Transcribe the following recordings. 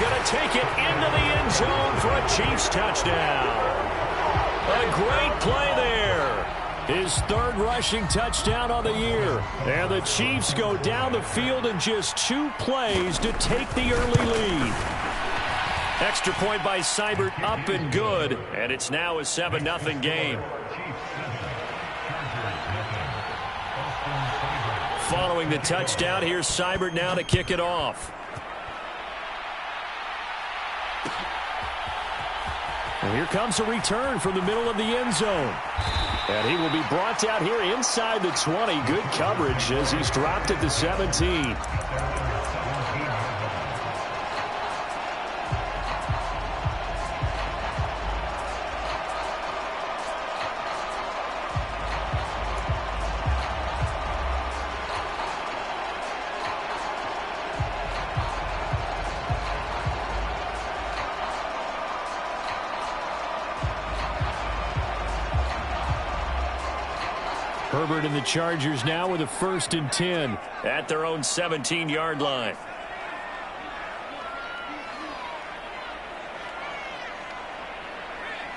going to take it into the end zone for a Chiefs touchdown. A great play there. His third rushing touchdown on the year. And the Chiefs go down the field in just 2 plays to take the early lead. Extra point by Seibert, up and good. And it's now a 7-0 game. Following the touchdown, here's Seibert now to kick it off. And here comes a return from the middle of the end zone. And he will be brought down here inside the 20. Good coverage as he's dropped at the 17. Herbert and the Chargers now with a 1st and 10 at their own 17-yard line.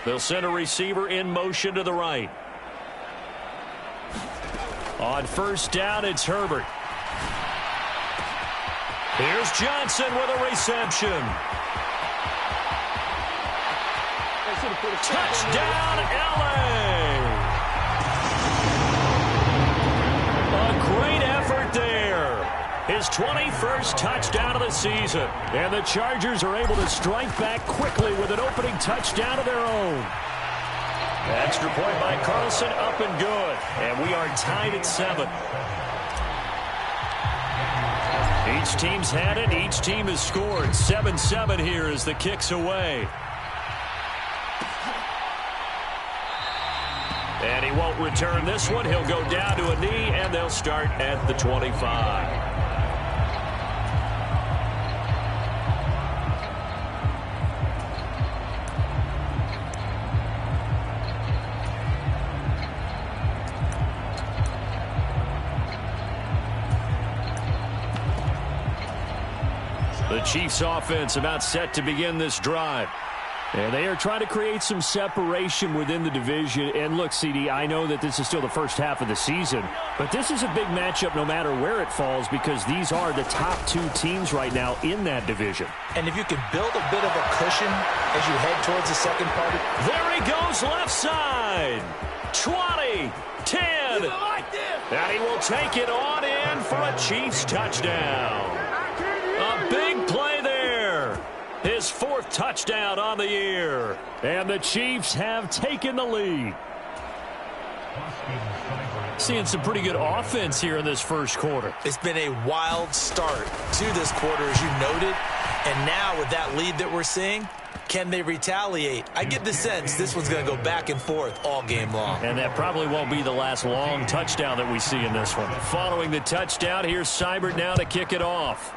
They'll send a receiver in motion to the right. On 1st down, it's Herbert. Here's Johnson with a reception. Touchdown, LA! Great effort there. His 21st touchdown of the season. And the Chargers are able to strike back quickly with an opening touchdown of their own. Extra point by Carlson, up and good. And we are tied at 7. Each team's had it. Each team has scored. 7-7 here as the kick's away. And he won't return this one. He'll go down to a knee, and they'll start at the 25. The Chiefs offense about set to begin this drive. And they are trying to create some separation within the division. And look, CD, I know that this is still the first half of the season, but this is a big matchup no matter where it falls because these are the top 2 teams right now in that division. And if you can build a bit of a cushion as you head towards the second part. There he goes left side. 20, 10. And he will take it on in for a Chiefs touchdown. A big play there. His 4th touchdown on the year. And the Chiefs have taken the lead. Seeing some pretty good offense here in this first quarter. It's been a wild start to this quarter, as you noted. And now with that lead that we're seeing, can they retaliate? I get the sense this one's going to go back and forth all game long. And that probably won't be the last long touchdown that we see in this one. Following the touchdown, here's Seibert now to kick it off.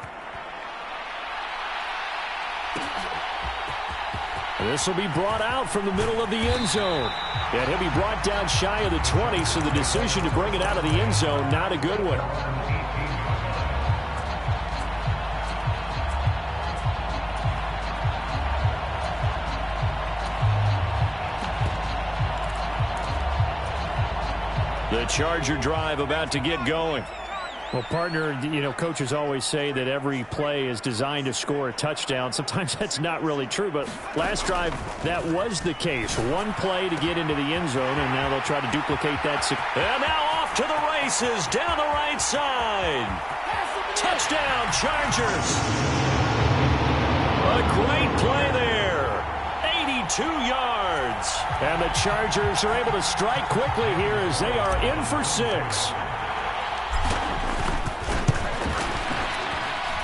This will be brought out from the middle of the end zone. And he'll be brought down shy of the 20, so the decision to bring it out of the end zone, not a good one. The Charger drive about to get going. Well, partner, you know, coaches always say that every play is designed to score a touchdown. Sometimes that's not really true, but last drive, that was the case. One play to get into the end zone, and now they'll try to duplicate that. And now off to the races, down the right side. Touchdown, Chargers. A great play there. 82 yards. And the Chargers are able to strike quickly here as they are in for 6.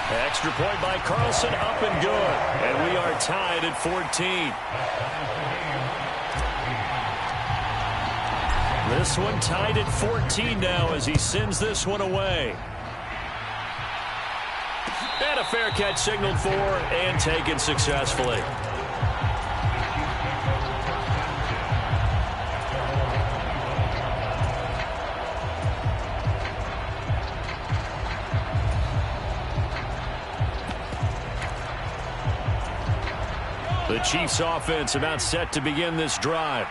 Extra point by Carlson, up and good. And we are tied at 14. This one tied at 14 now as he sends this one away. And a fair catch signaled for and taken successfully. The Chiefs offense about set to begin this drive.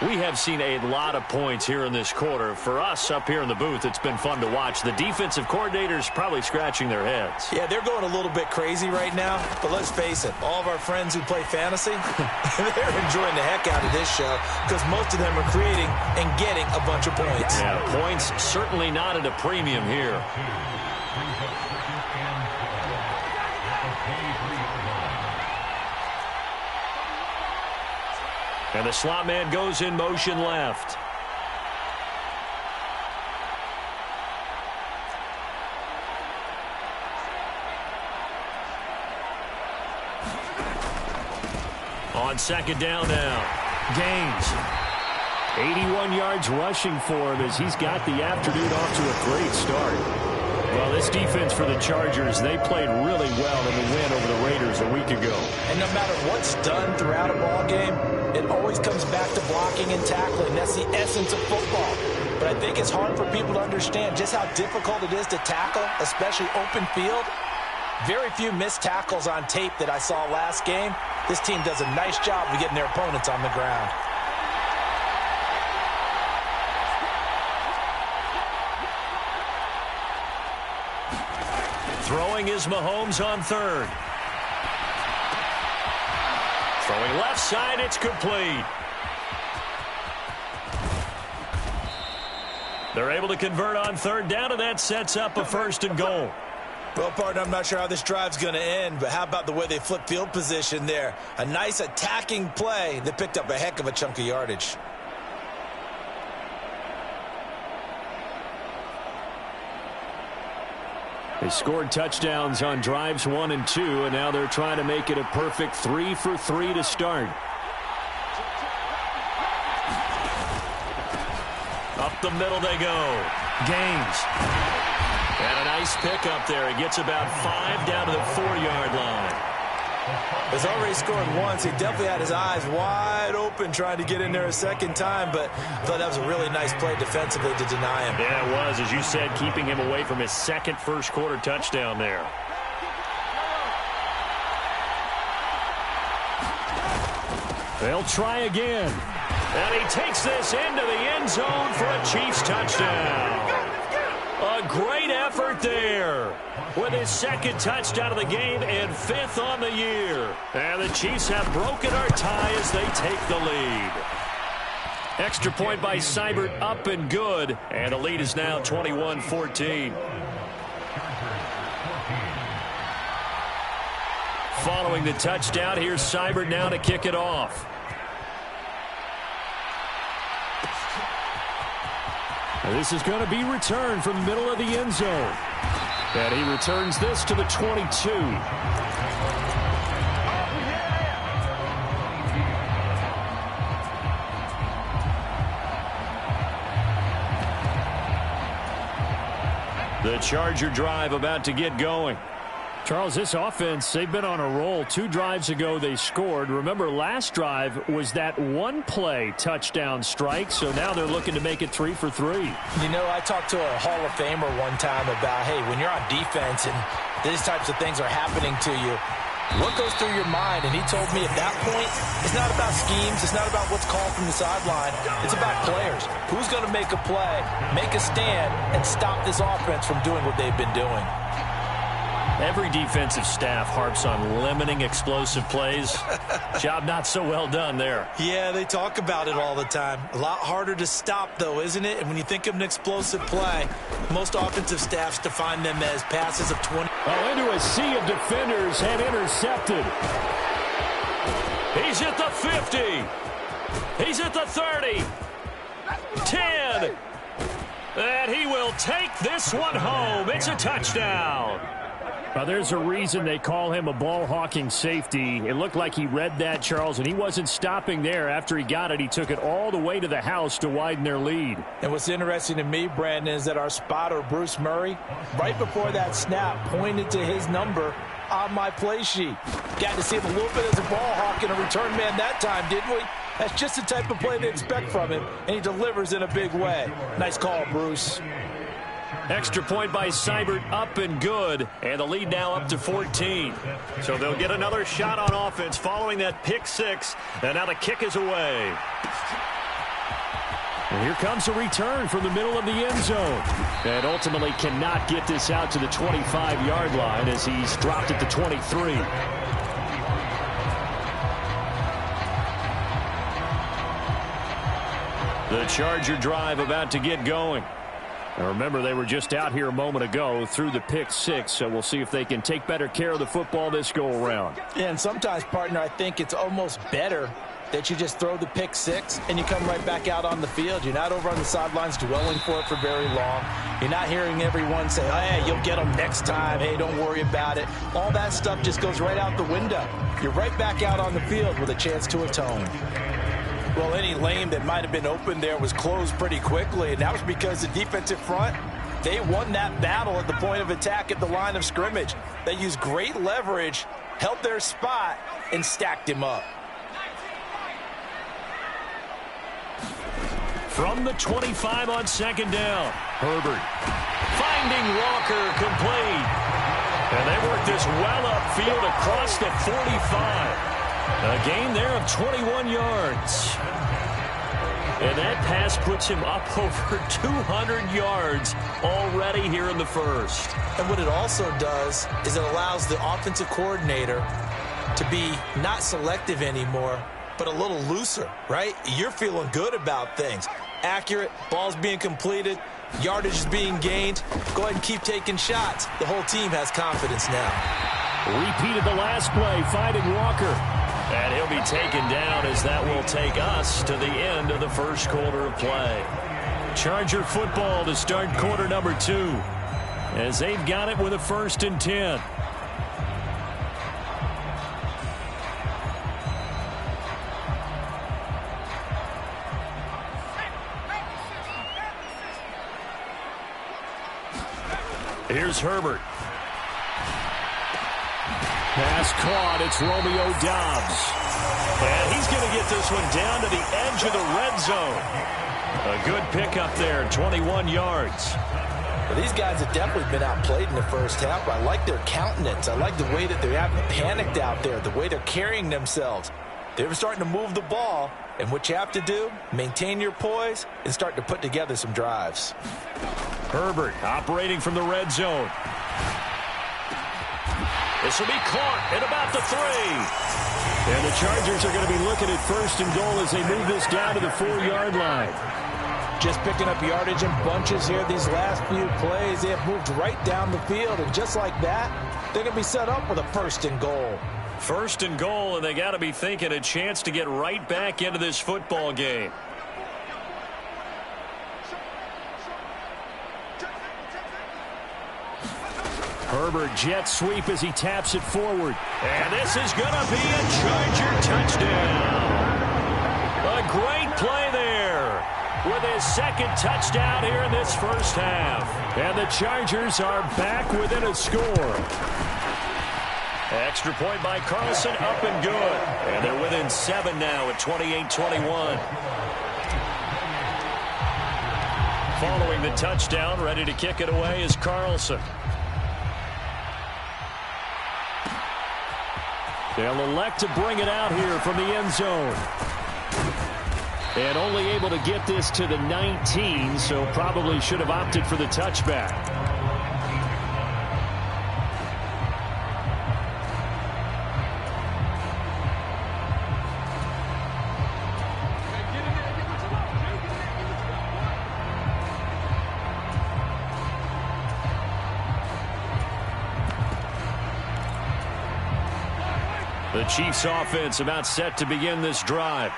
We have seen a lot of points here in this quarter. For us up here in the booth, it's been fun to watch. The defensive coordinators probably scratching their heads. Yeah, they're going a little bit crazy right now. But let's face it, all of our friends who play fantasy, they're enjoying the heck out of this show because most of them are creating and getting a bunch of points. Yeah, points certainly not at a premium here. And the slot man goes in motion left. On second down now. Gaines. 81 yards rushing for him as he's got the afternoon off to a great start. Well, this defense for the Chargers, they played really well in the win over the Raiders a week ago. And no matter what's done throughout a ball game, it always comes back to blocking and tackling. That's the essence of football. But I think it's hard for people to understand just how difficult it is to tackle, especially open field. Very few missed tackles on tape that I saw last game. This team does a nice job of getting their opponents on the ground. Throwing is Mahomes on third. Throwing left side, it's complete. They're able to convert on third down, and that sets up a first and goal. Well, partner, I'm not sure how this drive's going to end, but how about the way they flip field position there? A nice attacking play that picked up a heck of a chunk of yardage. They scored touchdowns on drives 1 and 2, and now they're trying to make it a perfect 3 for 3 to start. Up the middle they go. Gaines. And a nice pick up there. He gets about 5 down to the 4-yard line. He's already scored once. He definitely had his eyes wide open trying to get in there a second time, but I thought that was a really nice play defensively to deny him. Yeah, it was, as you said, keeping him away from his second first-quarter touchdown there. They'll try again. And he takes this into the end zone for a Chiefs touchdown. A great effort there with his second touchdown of the game and 5th on the year. And the Chiefs have broken our tie as they take the lead. Extra point by Seibert, up and good. And the lead is now 21-14. Following the touchdown, here's Seibert now to kick it off. This is going to be returned from the middle of the end zone. And he returns this to the 22. The Charger drive about to get going. Charles, this offense, they've been on a roll. 2 drives ago, they scored. Remember, last drive was that one-play touchdown strike, so now they're looking to make it 3 for 3. You know, I talked to a Hall of Famer one time about, hey, when you're on defense and these types of things are happening to you, what goes through your mind? And he told me at that point, it's not about schemes. It's not about what's called from the sideline. It's about players. Who's going to make a play, make a stand, and stop this offense from doing what they've been doing? Every defensive staff harps on limiting explosive plays. Job not so well done there. Yeah, they talk about it all the time. A lot harder to stop, though, isn't it? And when you think of an explosive play, most offensive staffs define them as passes of 20. Oh, into a sea of defenders and intercepted. He's at the 50. He's at the 30. 10. And he will take this one home. It's a touchdown. Well, there's a reason they call him a ball-hawking safety. It looked like he read that, Charles, and he wasn't stopping there. After he got it, he took it all the way to the house to widen their lead. And what's interesting to me, Brandon, is that our spotter, Bruce Murray, right before that snap, pointed to his number on my play sheet. Got to see him a little bit as a ball hawk and a return man that time, didn't we? That's just the type of play they expect from him, and he delivers in a big way. Nice call, Bruce. Extra point by Seibert, up and good, and the lead now up to 14. So they'll get another shot on offense following that pick six, and now the kick is away. And here comes a return from the middle of the end zone. And ultimately cannot get this out to the 25-yard line as he's dropped at the 23. The Charger drive about to get going. Now remember, they were just out here a moment ago through the pick six, so we'll see if they can take better care of the football this go-around. Yeah, and sometimes, partner, I think it's almost better that you just throw the pick six and you come right back out on the field. You're not over on the sidelines dwelling for it for very long. You're not hearing everyone say, oh, hey, you'll get them next time. Hey, don't worry about it. All that stuff just goes right out the window. You're right back out on the field with a chance to atone. Well, any lane that might have been open there was closed pretty quickly, and that was because the defensive front, they won that battle at the point of attack at the line of scrimmage. They used great leverage, held their spot, and stacked him up. From the 25 on second down, Herbert finding Walker complete. And they work this well upfield across the 45. A gain there of 21 yards. And that pass puts him up over 200 yards already here in the first. And what it also does is it allows the offensive coordinator to be not selective anymore, but a little looser, right? You're feeling good about things. Accurate, balls being completed, yardage is being gained. Go ahead and keep taking shots. The whole team has confidence now. Repeated the last play, finding Walker. And he'll be taken down as that will take us to the end of the first quarter of play. Charger football to start quarter number 2 as they've got it with a 1st and 10. Here's Herbert. Pass caught. It's Romeo Doubs. And he's going to get this one down to the edge of the red zone. A good pickup there, 21 yards. Well, these guys have definitely been outplayed in the first half. I like their countenance. I like the way that they're panicked out there, the way they're carrying themselves. They're starting to move the ball, and what you have to do, maintain your poise and start to put together some drives. Herbert operating from the red zone. This will be caught at about the 3. And the Chargers are going to be looking at 1st and goal as they move this down to the 4-yard line. Just picking up yardage in bunches here these last few plays. They have moved right down the field, and just like that, they're going to be set up with a 1st and goal. 1st and goal, and they got to be thinking a chance to get right back into this football game. Herbert jet sweep as he taps it forward. And this is going to be a Charger touchdown. A great play there with his 2nd touchdown here in this first half. And the Chargers are back within a score. Extra point by Carlson, up and good. And they're within 7 now at 28-21. Following the touchdown, ready to kick it away is Carlson. They'll elect to bring it out here from the end zone. And only able to get this to the 19, so probably should have opted for the touchback. The Chiefs offense about set to begin this drive.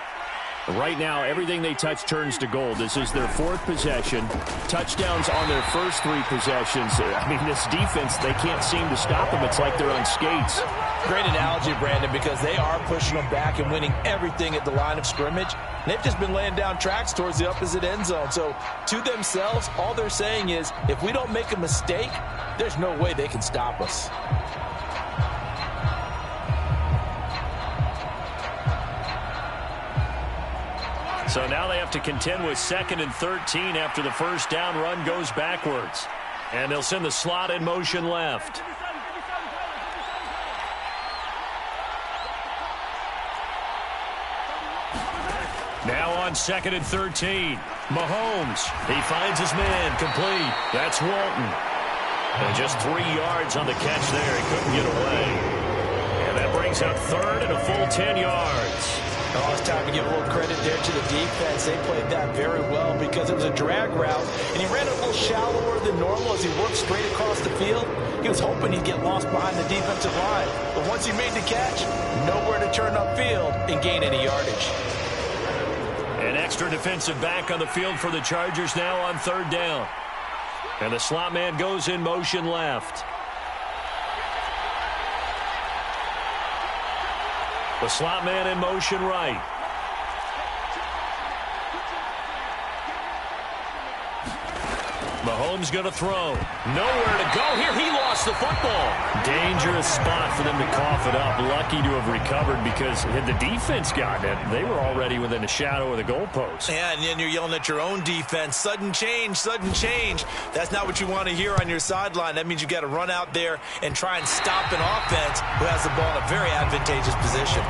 Right now, everything they touch turns to gold. This is their 4th possession. Touchdowns on their first 3 possessions. I mean, this defense, they can't seem to stop them. It's like they're on skates. Great analogy, Brandon, because they are pushing them back and winning everything at the line of scrimmage. They've just been laying down tracks towards the opposite end zone. So, to themselves, all they're saying is, if we don't make a mistake, there's no way they can stop us. So now they have to contend with 2nd and 13 after the first down run goes backwards. And they'll send the slot in motion left. Now on 2nd and 13. Mahomes. He finds his man complete. That's Walton. And just 3 yards on the catch there. He couldn't get away. And that brings up 3rd and a full 10 yards. Oh, it's time to give a little credit there to the defense. They played that very well because it was a drag route, and he ran a little shallower than normal as he worked straight across the field. He was hoping he'd get lost behind the defensive line. But once he made the catch, nowhere to turn upfield and gain any yardage. An extra defensive back on the field for the Chargers now on 3rd down. And the slot man goes in motion left. The slot man in motion right. Mahomes going to throw. Nowhere to go here. He lost the football. Dangerous spot for them to cough it up. Lucky to have recovered because had the defense gotten it, they were already within the shadow of the goalpost. Yeah, and then you're yelling at your own defense. Sudden change, sudden change. That's not what you want to hear on your sideline. That means you got to run out there and try and stop an offense who has the ball in a very advantageous position.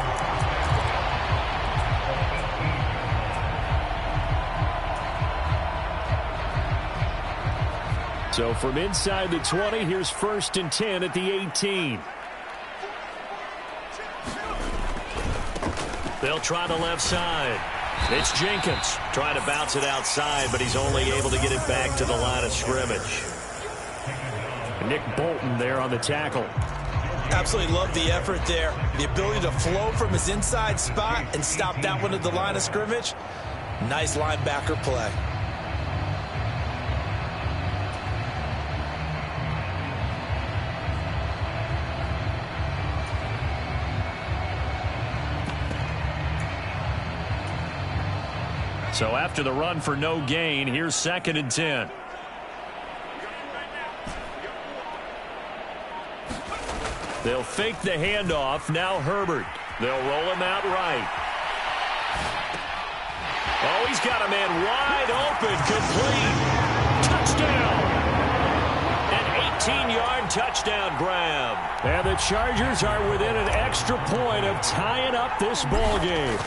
So from inside the 20, here's 1st and 10 at the 18. They'll try the left side. It's Jenkins trying to bounce it outside, but he's only able to get it back to the line of scrimmage. Nick Bolton there on the tackle. Absolutely love the effort there. The ability to flow from his inside spot and stop that one at the line of scrimmage. Nice linebacker play. So after the run for no gain, here's 2nd and 10. They'll fake the handoff. Now Herbert. They'll roll him out right. Oh, he's got a man wide open. Complete. Touchdown. An 18-yard touchdown grab. And the Chargers are within an extra point of tying up this ball game.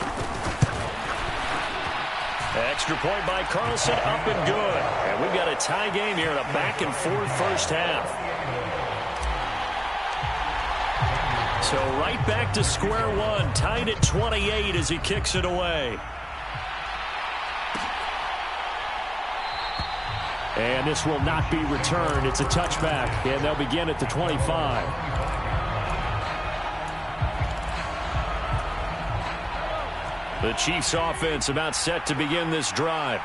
Extra point by Carlson, up and good. And we've got a tie game here in a back-and-forth first half. So right back to square one, tied at 28 as he kicks it away. And this will not be returned. It's a touchback, and they'll begin at the 25. The Chiefs offense about set to begin this drive.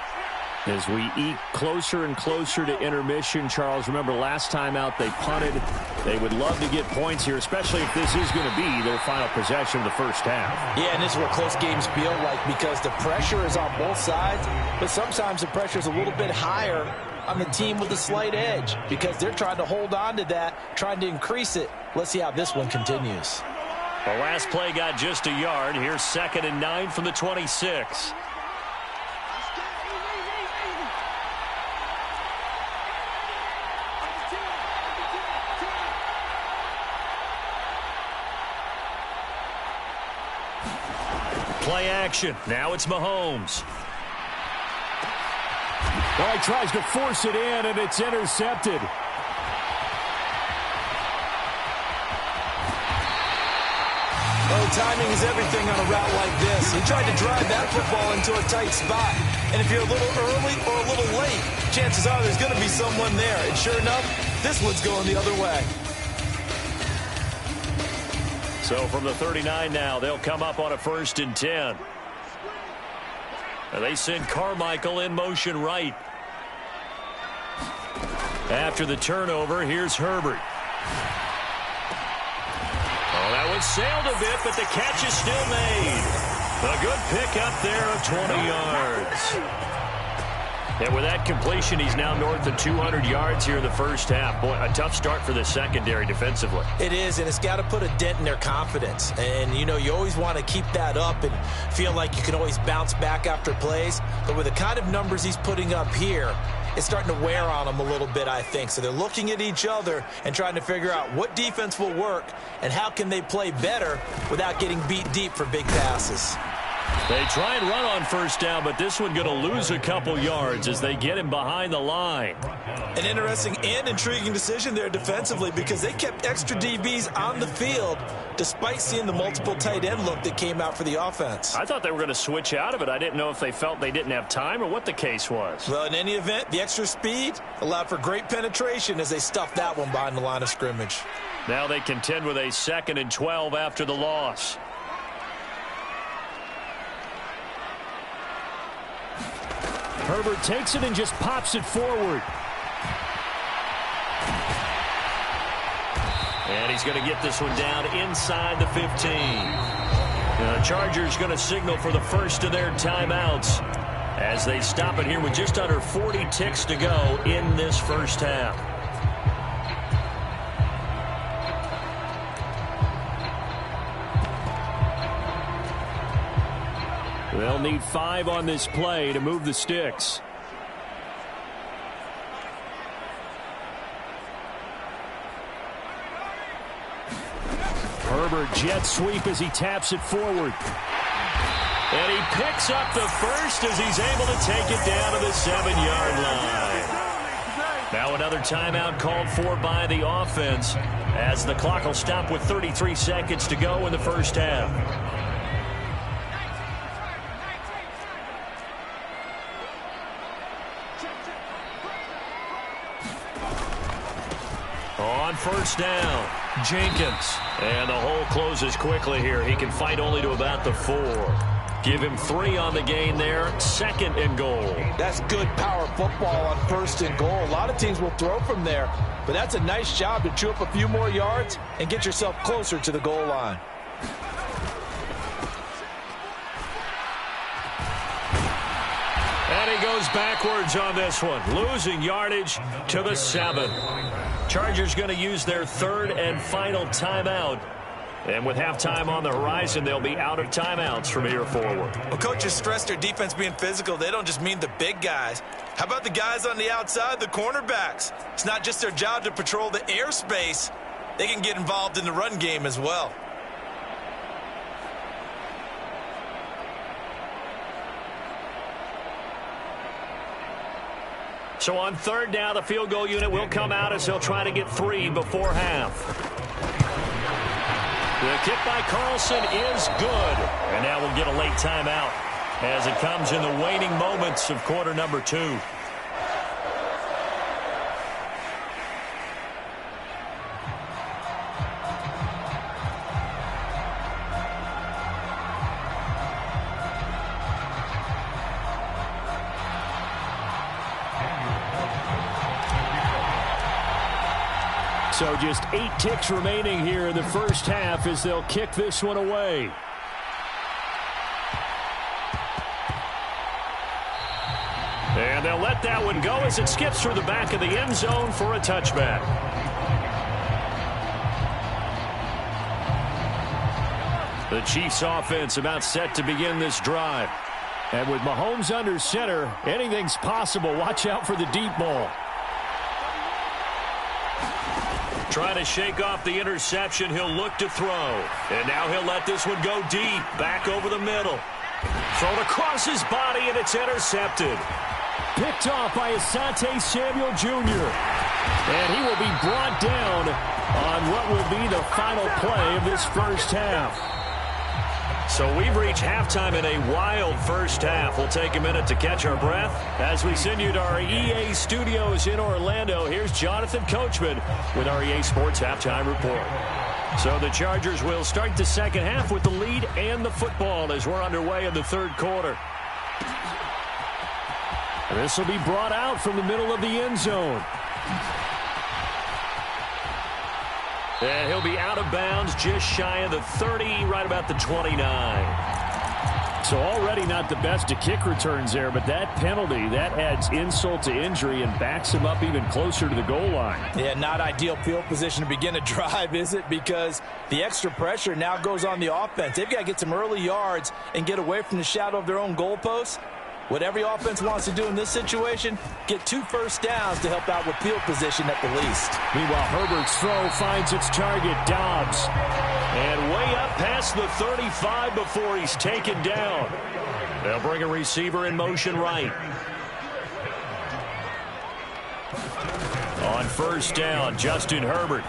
As we eke closer and closer to intermission, Charles, remember last time out they punted. They would love to get points here, especially if this is going to be their final possession of the first half. Yeah, and this is what close games feel like because the pressure is on both sides, but sometimes the pressure is a little bit higher on the team with a slight edge because they're trying to hold on to that, trying to increase it. Let's see how this one continues. The last play got just a yard. Here's 2nd and 9 from the 26. Play action. Now it's Mahomes. Well, he tries to force it in, and it's intercepted. Well, timing is everything on a route like this. He tried to drive that football into a tight spot. And if you're a little early or a little late, chances are there's going to be someone there. And sure enough, this one's going the other way. So from the 39 now, they'll come up on a 1st and 10. And they send Carmichael in motion right. After the turnover, here's Herbert. Oh, that one sailed a bit, but the catch is still made. A good pickup there of 20 yards. And with that completion, he's now north of 200 yards here in the first half. Boy, a tough start for the secondary defensively. It is, and it's got to put a dent in their confidence. And, you know, you always want to keep that up and feel like you can always bounce back after plays. But with the kind of numbers he's putting up here, is starting to wear on them a little bit, I think. So they're looking at each other and trying to figure out what defense will work and how can they play better without getting beat deep for big passes. They try and run on first down, but this one going to lose a couple yards as they get him behind the line. An interesting and intriguing decision there defensively because they kept extra DBs on the field despite seeing the multiple tight end look that came out for the offense. I thought they were going to switch out of it. I didn't know if they felt they didn't have time or what the case was. Well, in any event, the extra speed allowed for great penetration as they stuffed that one behind the line of scrimmage. Now they contend with a 2nd and 12 after the loss. Herbert takes it and just pops it forward. And he's going to get this one down inside the 15. The Chargers going to signal for the first of their timeouts as they stop it here with just under 40 ticks to go in this first half. They'll need 5 on this play to move the sticks. Herbert jet sweep as he taps it forward. And he picks up the first as he's able to take it down to the 7-yard line. Now another timeout called for by the offense as the clock will stop with 33 seconds to go in the first half. On first down, Jenkins. And the hole closes quickly here. He can fight only to about the 4. Give him 3 on the gain there. 2nd and goal. That's good power football on 1st and goal. A lot of teams will throw from there, but that's a nice job to chew up a few more yards and get yourself closer to the goal line. And he goes backwards on this one, losing yardage to the 7. Chargers going to use their 3rd and final timeout. And with halftime on the horizon, they'll be out of timeouts from here forward. Well, coaches stress their defense being physical. They don't just mean the big guys. How about the guys on the outside, the cornerbacks? It's not just their job to patrol the airspace. They can get involved in the run game as well. So on 3rd down, the field goal unit will come out as he'll try to get 3 before half. The kick by Carlson is good. And now we'll get a late timeout as it comes in the waning moments of quarter number 2. So just 8 ticks remaining here in the first half as they'll kick this one away. And they'll let that one go as it skips through the back of the end zone for a touchback. The Chiefs offense about set to begin this drive. And with Mahomes under center, anything's possible. Watch out for the deep ball. Trying to shake off the interception, he'll look to throw. And now he'll let this one go deep, back over the middle. Thrown across his body, and it's intercepted. Picked off by Asante Samuel Jr. And he will be brought down on what will be the final play of this first half. So we've reached halftime in a wild first half. We'll take a minute to catch our breath as we send you to our EA studios in Orlando. Here's Jonathan Coachman with our EA Sports Halftime Report. So the Chargers will start the second half with the lead and the football as we're underway in the 3rd quarter. This will be brought out from the middle of the end zone. And he'll be out of bounds just shy of the 30, right about the 29. So already not the best of kick returns there, but that penalty, that adds insult to injury and backs him up even closer to the goal line. Yeah, not ideal field position to begin a drive, is it? Because the extra pressure now goes on the offense. They've got to get some early yards and get away from the shadow of their own goalposts. What every offense wants to do in this situation, get 2 first downs to help out with field position at the least. Meanwhile, Herbert's throw finds its target, Dobbs. And way up past the 35 before he's taken down. They'll bring a receiver in motion right. On first down, Justin Herbert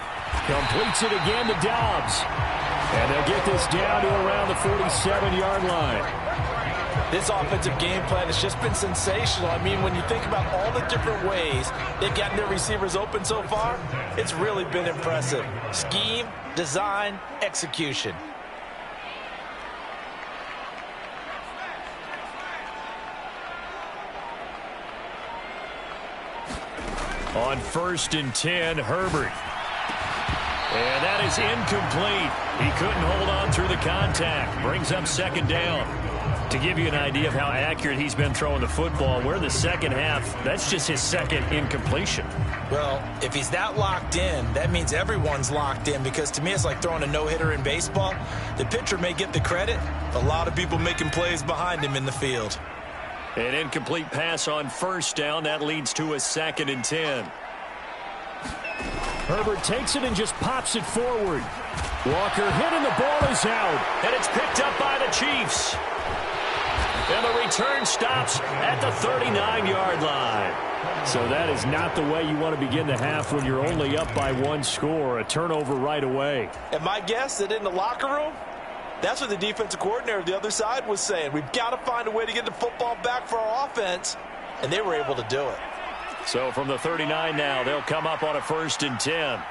completes it again to Dobbs. And they'll get this down to around the 47-yard line. This offensive game plan has just been sensational. I mean, when you think about all the different ways they've gotten their receivers open so far, it's really been impressive. Scheme, design, execution. On first and 10, Herbert. And that is incomplete. He couldn't hold on through the contact. Brings up second down. To give you an idea of how accurate he's been throwing the football, we're in the second half. That's just his second incompletion. Well, if he's that locked in, that means everyone's locked in, because to me it's like throwing a no-hitter in baseball. The pitcher may get the credit. A lot of people making plays behind him in the field. An incomplete pass on first down. That leads to a second and 10. Herbert takes it and just pops it forward. Walker hit and the ball is out. And it's picked up by the Chiefs. And the return stops at the 39-yard line. So that is not the way you want to begin the half when you're only up by 1 score. A turnover right away. And my guess that in the locker room, that's what the defensive coordinator of the other side was saying. We've got to find a way to get the football back for our offense. And they were able to do it. So from the 39 now, they'll come up on a first and 10.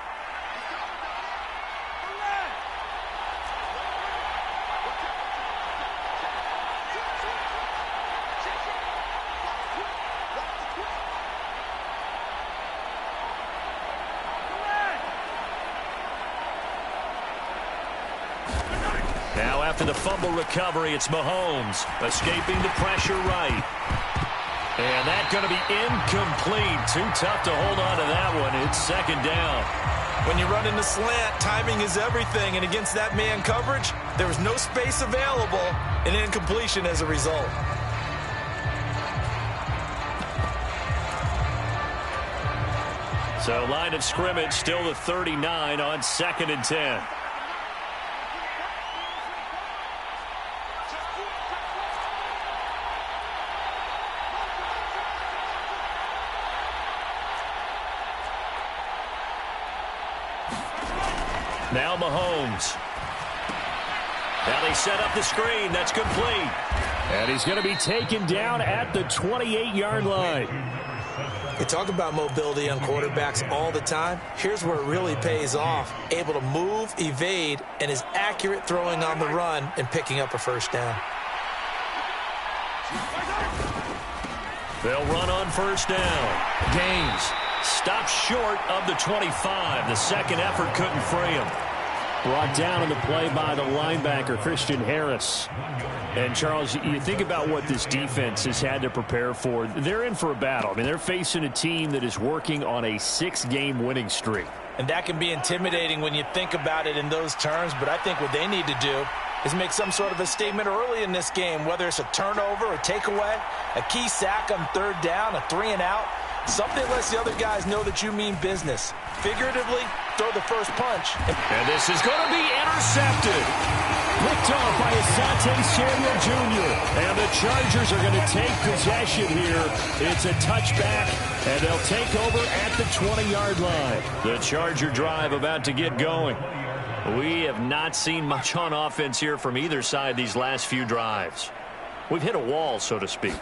Now after the fumble recovery, it's Mahomes escaping the pressure right. And that's going to be incomplete. Too tough to hold on to that one. It's second down. When you run in the slant, timing is everything. And against that man coverage, there was no space available, and incompletion as a result. So line of scrimmage still the 39 on second and 10. Now Mahomes. Now they set up the screen. That's complete. And he's going to be taken down at the 28-yard line. We talk about mobility on quarterbacks all the time. Here's where it really pays off. Able to move, evade, and is accurate throwing on the run and picking up a first down. They'll run on first down. Gaines stops short of the 25. The second effort couldn't free him. Brought down on the play by the linebacker, Christian Harris. And, Charles, you think about what this defense has had to prepare for. They're in for a battle. I mean, they're facing a team that is working on a 6-game winning streak. And that can be intimidating when you think about it in those terms. But I think what they need to do is make some sort of a statement early in this game, whether it's a turnover, a takeaway, a key sack on third down, a 3-and-out. Something lets the other guys know that you mean business. Figuratively, throw the first punch. And this is going to be intercepted. Picked off by Asante Samuel Jr. And the Chargers are going to take possession here. It's a touchback, and they'll take over at the 20-yard line. The Charger drive about to get going. We have not seen much on offense here from either side these last few drives. We've hit a wall, so to speak.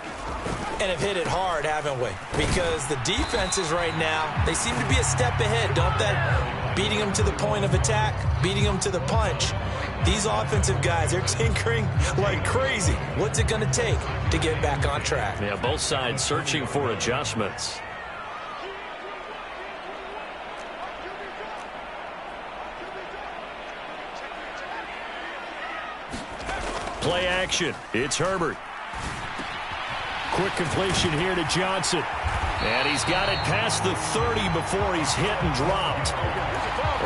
And have hit it hard, haven't we? Because the defenses right now, they seem to be a step ahead, don't they? Beating them to the point of attack, beating them to the punch. These offensive guys, they're tinkering like crazy. What's it going to take to get back on track? Yeah, both sides searching for adjustments. Play action. It's Herbert. Quick completion here to Johnson. And he's got it past the 30 before he's hit and dropped.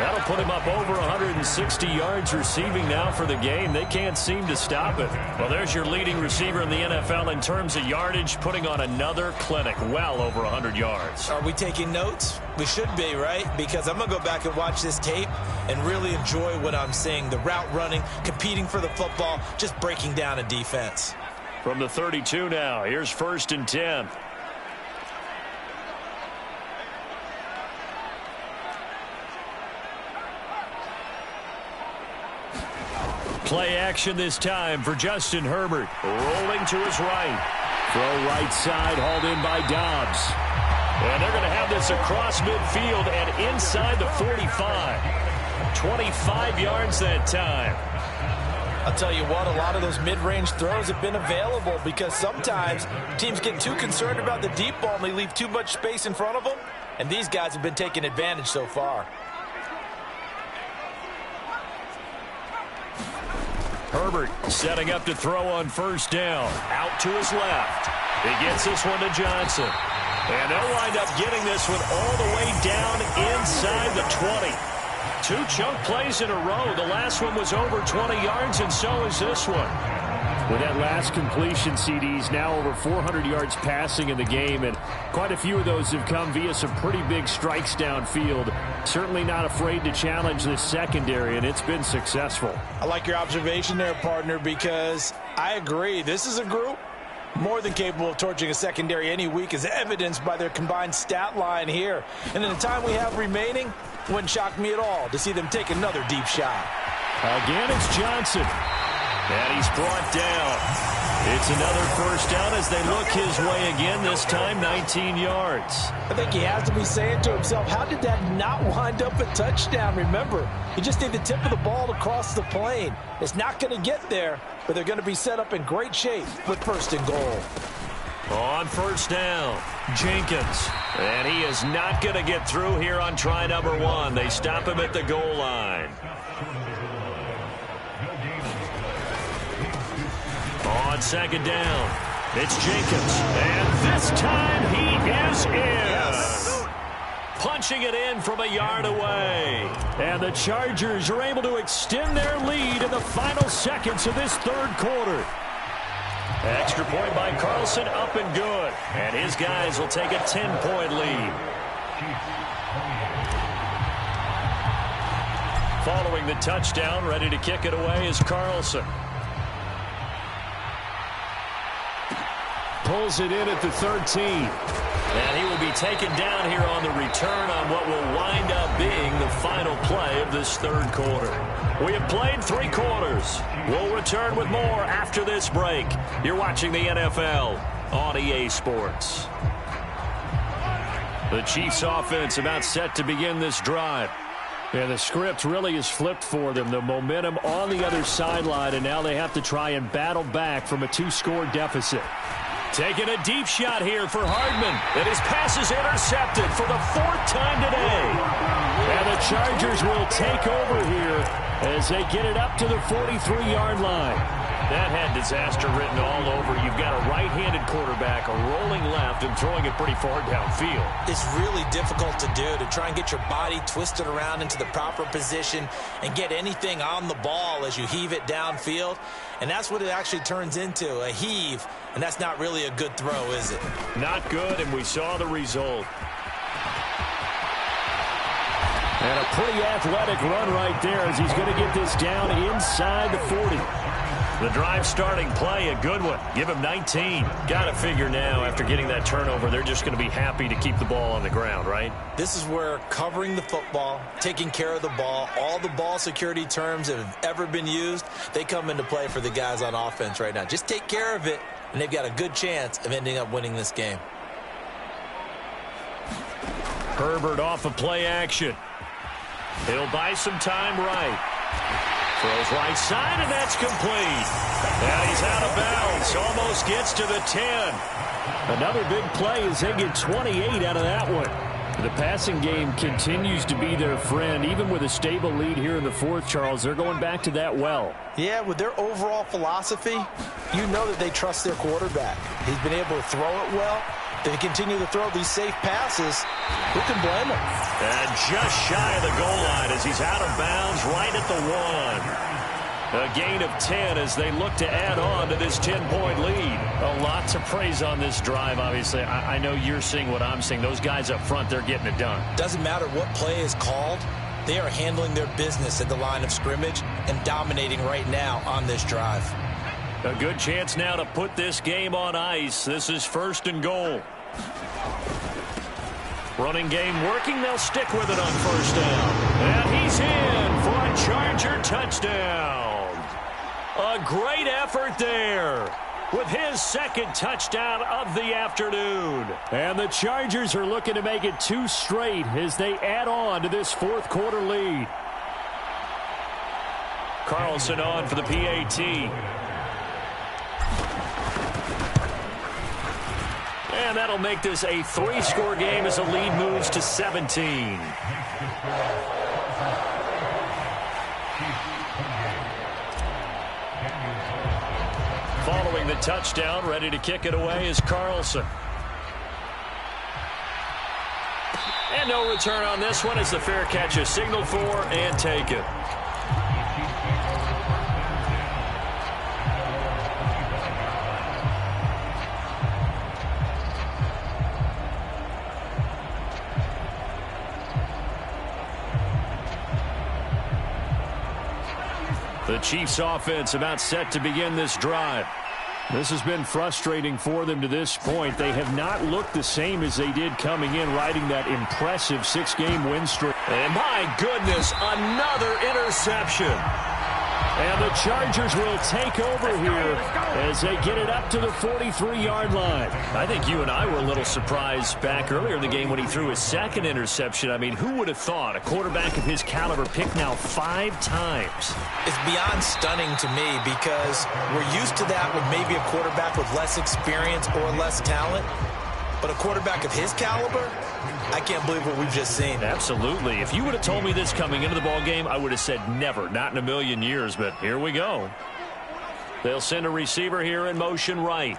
That'll put him up over 160 yards receiving now for the game. They can't seem to stop it. Well, there's your leading receiver in the NFL in terms of yardage, putting on another clinic, well over 100 yards. Are we taking notes? We should be, right? Because I'm going to go back and watch this tape and really enjoy what I'm seeing. The route running, competing for the football, just breaking down a defense. From the 32 now, here's 1st and 10. Play action this time for Justin Herbert. Rolling to his right. Throw right side, hauled in by Dobbs. And they're going to have this across midfield and inside the 45. 25 yards that time. I'll tell you what, a lot of those mid-range throws have been available because sometimes teams get too concerned about the deep ball and they leave too much space in front of them. And these guys have been taking advantage so far. Herbert setting up to throw on 1st down. Out to his left. He gets this one to Johnson. And they'll wind up getting this one all the way down inside the 20. 2 chunk plays in a row. The last one was over 20 yards, and so is this one. With that last completion, CD's now over 400 yards passing in the game, and quite a few of those have come via some pretty big strikes downfield. Certainly not afraid to challenge this secondary, and it's been successful. I like your observation there, partner, because I agree. This is a group more than capable of torching a secondary any week, as evidenced by their combined stat line here. And in the time we have remaining, wouldn't shock me at all to see them take another deep shot. Again, it's Johnson. And he's brought down. It's another 1st down as they look his way again, this time 19 yards. I think he has to be saying to himself, how did that not wind up a touchdown? Remember, you just need the tip of the ball to cross the plane. It's not going to get there, but they're going to be set up in great shape with 1st and goal. On 1st down, Jenkins. And he is not going to get through here on try number 1. They stop him at the goal line. On 2nd down, it's Jenkins. And this time he is in. Yes. Punching it in from a yard away. And the Chargers are able to extend their lead in the final seconds of this 3rd quarter. Extra point by Carlson, up and good. And his guys will take a 10-point lead. Following the touchdown, ready to kick it away is Carlson. Pulls it in at the 13. And he will be taken down here on the return on what will wind up being the final play of this 3rd quarter. We have played 3 quarters. We'll return with more after this break. You're watching the NFL on EA Sports. The Chiefs offense about set to begin this drive. And the script really is flipped for them. The momentum on the other sideline, and now they have to try and battle back from a 2-score deficit. Taking a deep shot here for Hardman. And his pass is intercepted for the 4th time today. And the Chargers will take over here as they get it up to the 43-yard line. That had disaster written all over. You've got a right-handed quarterback, a rolling left, and throwing it pretty far downfield. It's really difficult to do, to try and get your body twisted around into the proper position and get anything on the ball as you heave it downfield. And that's what it actually turns into, a heave. And that's not really a good throw, is it? Not good, and we saw the result. And a pretty athletic run right there as he's going to get this down inside the 40. The drive starting play, a good one. Give him 19. Got to figure now, after getting that turnover, they're just going to be happy to keep the ball on the ground, right? This is where covering the football, taking care of the ball, all the ball security terms that have ever been used, they come into play for the guys on offense right now. Just take care of it, and they've got a good chance of ending up winning this game. Herbert off of play action. He'll buy some time right. Throws right side, and that's complete. And he's out of bounds. Almost gets to the 10. Another big play as they get 28 out of that one. The passing game continues to be their friend. Even with a stable lead here in the 4th, Charles, they're going back to that well. Yeah, with their overall philosophy, you know that they trust their quarterback. He's been able to throw it well, They continue to throw these safe passes. Who can blame them? And just shy of the goal line as he's out of bounds right at the 1. A gain of 10 as they look to add on to this 10-point lead. A lot to praise on this drive, obviously. I know you're seeing what I'm seeing. Those guys up front, they're getting it done. Doesn't matter what play is called. They are handling their business at the line of scrimmage and dominating right now on this drive. A good chance now to put this game on ice. This is 1st and goal. Running game working. They'll stick with it on 1st down. And he's in for a Charger touchdown. A great effort there with his 2nd touchdown of the afternoon. And the Chargers are looking to make it 2 straight as they add on to this 4th quarter lead. Carlson on for the PAT. And that'll make this a 3-score game as the lead moves to 17. Following the touchdown, ready to kick it away is Carlson. And no return on this one as the fair catch is signaled for and taken. The Chiefs offense about set to begin this drive. This has been frustrating for them to this point. They have not looked the same as they did coming in, riding that impressive 6-game win streak. And my goodness, another interception. And the Chargers will take over here as they get it up to the 43-yard line. I think you and I were a little surprised back earlier in the game when he threw his 2nd interception. I mean, who would have thought a quarterback of his caliber picked now 5 times? It's beyond stunning to me because we're used to that with maybe a quarterback with less experience or less talent. But a quarterback of his caliber, I can't believe what we've just seen. Absolutely. If you would have told me this coming into the ball game, I would have said never, not in a million years. But here we go. They'll send a receiver here in motion right.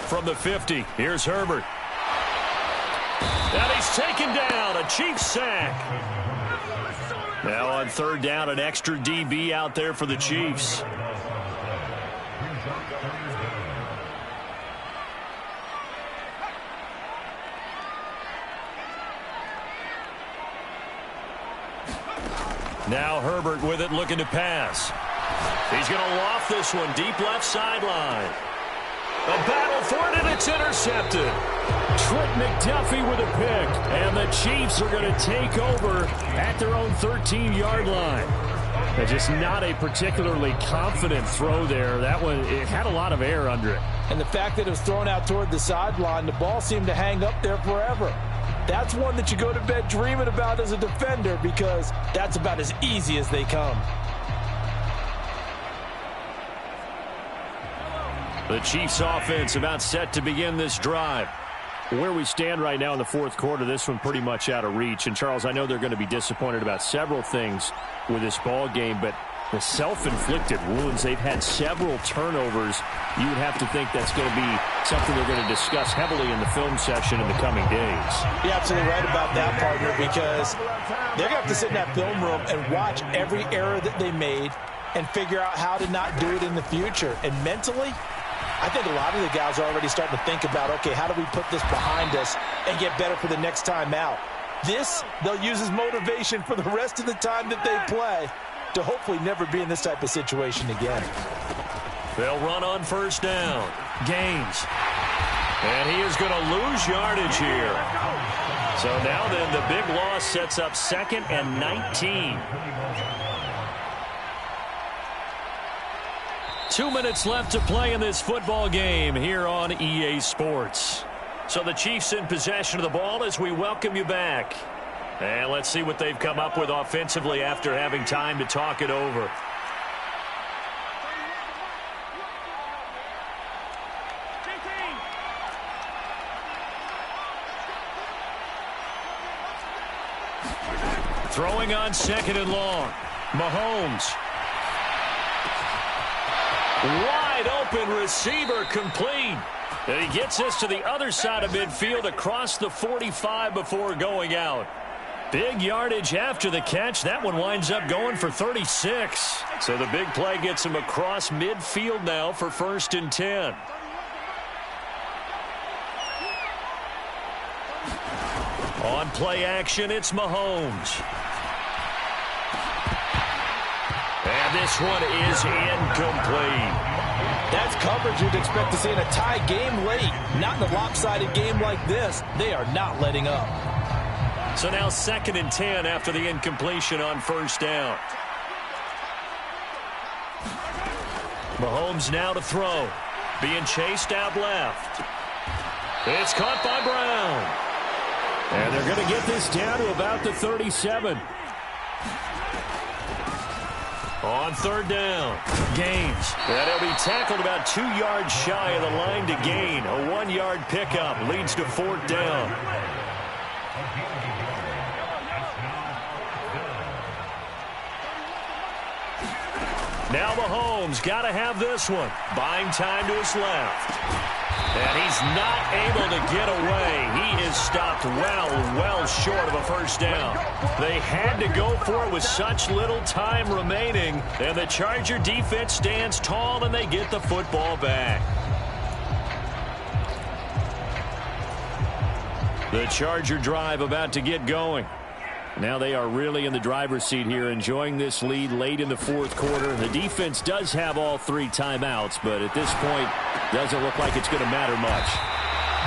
From the 50, here's Herbert. And he's taken down, a Chiefs sack. Now on 3rd down, an extra DB out there for the Chiefs. Now Herbert with it, looking to pass. He's going to loft this one deep left sideline. A battle for it, and it's intercepted. Trent McDuffie with a pick, and the Chiefs are going to take over at their own 13-yard line. It's just not a particularly confident throw there. That one, it had a lot of air under it. And the fact that it was thrown out toward the sideline, the ball seemed to hang up there forever. That's one that you go to bed dreaming about as a defender because that's about as easy as they come. The Chiefs offense about set to begin this drive. Where we stand right now in the 4th quarter, this one pretty much out of reach. And, Charles, I know they're going to be disappointed about several things with this ball game, but the self-inflicted wounds, they've had several turnovers. You would have to think that's going to be something they're going to discuss heavily in the film session in the coming days. You're absolutely right about that, partner, because they're going to have to sit in that film room and watch every error that they made and figure out how to not do it in the future. And mentally, I think a lot of the guys are already starting to think about, okay, how do we put this behind us and get better for the next time out? This, they'll use as motivation for the rest of the time that they play to hopefully never be in this type of situation again. They'll run on 1st down. Gaines. And he is going to lose yardage here. So now then the big loss sets up 2nd and 19. 2 minutes left to play in this football game here on EA Sports. So the Chiefs in possession of the ball as we welcome you back. And let's see what they've come up with offensively after having time to talk it over. Throwing on 2nd and long. Mahomes. Wide open receiver complete. And he gets this to the other side of midfield across the 45 before going out. Big yardage after the catch. That one winds up going for 36. So the big play gets him across midfield now for 1st and 10. On play action, it's Mahomes. And this one is incomplete. That's coverage you'd expect to see in a tie game late. Not in a lopsided game like this. They are not letting up. So now 2nd and 10 after the incompletion on 1st down. Mahomes now to throw. Being chased out left. It's caught by Brown. And they're going to get this down to about the 37. On 3rd down, Gaines. And he'll be tackled about 2 yards shy of the line to gain. A 1-yard pickup leads to 4th down. Now Mahomes got to have this one. Buying time to his left. And he's not able to get away. He is stopped well short of a 1st down. They had to go for it with such little time remaining. And the Charger defense stands tall and they get the football back. The Charger drive about to get going. Now they are really in the driver's seat here, enjoying this lead late in the 4th quarter. The defense does have all 3 timeouts, but at this point, doesn't look like it's going to matter much.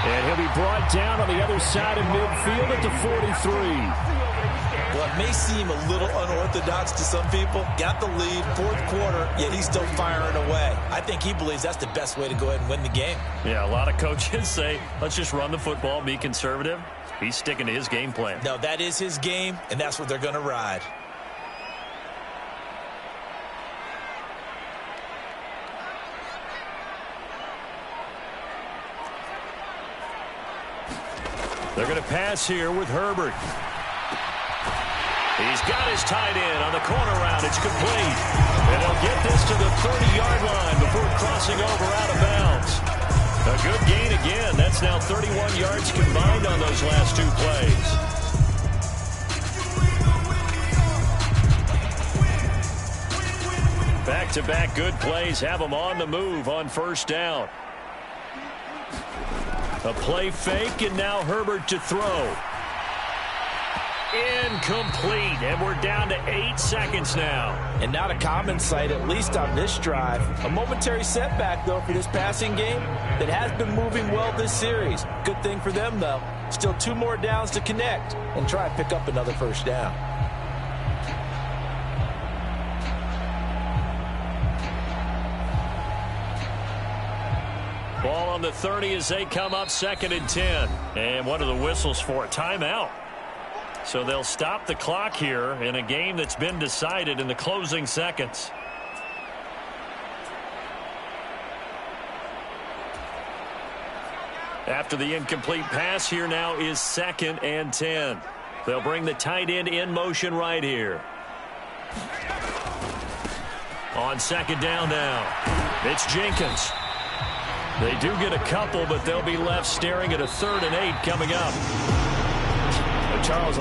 And he'll be brought down on the other side of midfield at the 43. Well, it may seem a little unorthodox to some people. Got the lead, 4th quarter, yet he's still firing away. I think he believes that's the best way to go ahead and win the game. Yeah, a lot of coaches say, let's just run the football, be conservative. He's sticking to his game plan. No, that is his game, and that's what they're going to ride. They're going to pass here with Herbert. He's got his tight end on the corner route. It's complete. And he'll get this to the 30-yard line before crossing over out of bounds. A good gain again. That's now 31 yards combined on those last 2 plays. Back-to-back good plays have them on the move on 1st down. A play fake, and now Herbert to throw. Incomplete, and we're down to 8 seconds now. And not a common sight, at least on this drive. A momentary setback, though, for this passing game that has been moving well this series. Good thing for them, though. Still 2 more downs to connect and try and pick up another 1st down. Ball on the 30 as they come up 2nd and 10. And what are the whistles for? A timeout. So they'll stop the clock here in a game that's been decided in the closing seconds. After the incomplete pass, here now is 2nd and 10. They'll bring the tight end in motion right here. On 2nd down now, it's Jenkins. They do get a couple, but they'll be left staring at a 3rd and 8 coming up. Charles.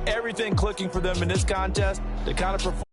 Everything clicking for them in this contest. They kind of perform.